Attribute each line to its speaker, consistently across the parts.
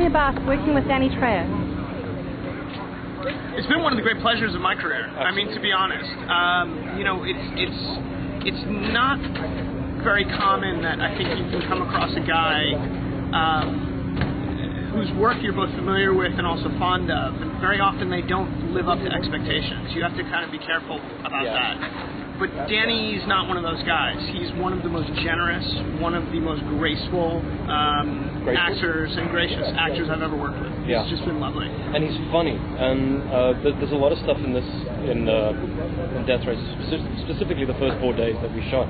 Speaker 1: me about working with Danny Trejo.
Speaker 2: It's been one of the great pleasures of my career. Absolutely. I mean, to be honest, you know, it's not very common that I think you can come across a guy whose work you're both familiar with and also fond of, and very often they don't live up to expectations. You have to kind of be careful about that. But Danny's not one of those guys. He's one of the most generous, one of the most graceful actors and gracious actors I've ever worked with. It's just been lovely.
Speaker 3: And he's funny. And there's a lot of stuff in this, in Death Race, specifically the first 4 days that we shot,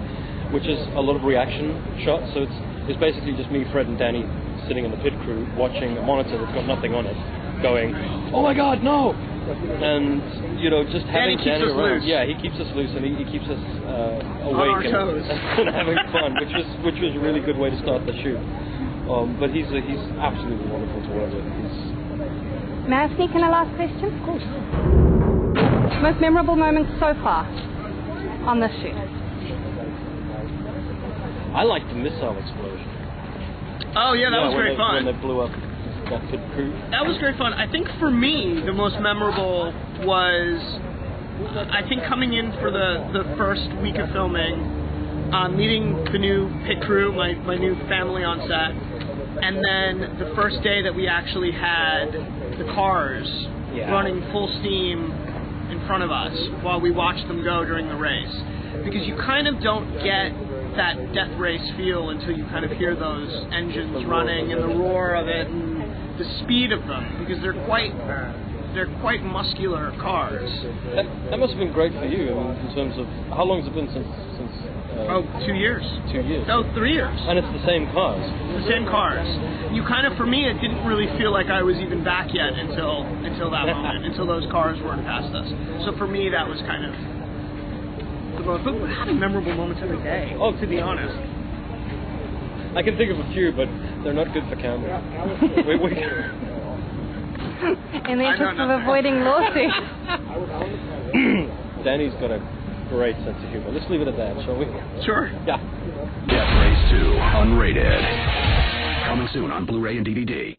Speaker 3: which is a lot of reaction shots. So it's basically just me, Fred, and Danny sitting in the pit crew watching a monitor that's got nothing on it, going, "Oh my God, no!" And you know, just having Danny around, he keeps us loose and he keeps us awake and having fun, which was a really good way to start the shoot. But he's absolutely wonderful to work with.
Speaker 1: May I sneak in a last question?
Speaker 3: Of course.
Speaker 1: Most memorable moments so far on this shoot?
Speaker 3: I liked the missile explosion.
Speaker 2: Oh yeah, that was great fun.
Speaker 3: When they blew up that pit crew.
Speaker 2: That was great fun. I think for me, the most memorable was, I think coming in for the first week of filming, meeting the new pit crew, my new family on set, and then the first day that we actually had the cars running full steam in front of us while we watched them go during the race. Because you kind of don't get that death race feel until you kind of hear those engines running and the roar of it and the speed of them, because they're quite muscular cars.
Speaker 3: That must have been great for you in terms of, how long has it been since
Speaker 2: 2 years.
Speaker 3: 2 years.
Speaker 2: No, 3 years.
Speaker 3: And it's the same cars.
Speaker 2: The same cars. You kind of, for me, it didn't really feel like I was even back yet until that moment, until those cars weren't past us. So for me, that was kind of the most. But we're having memorable moments every day. Oh, to be honest.
Speaker 3: I can think of a few, but they're not good for camera.
Speaker 1: In the interest of avoiding lawsuits.
Speaker 3: Danny's got a great sense of humor. Let's leave it at that, shall we?
Speaker 2: Sure.
Speaker 3: Yeah.
Speaker 4: Death Race 2, unrated. Coming soon on Blu-ray and DVD.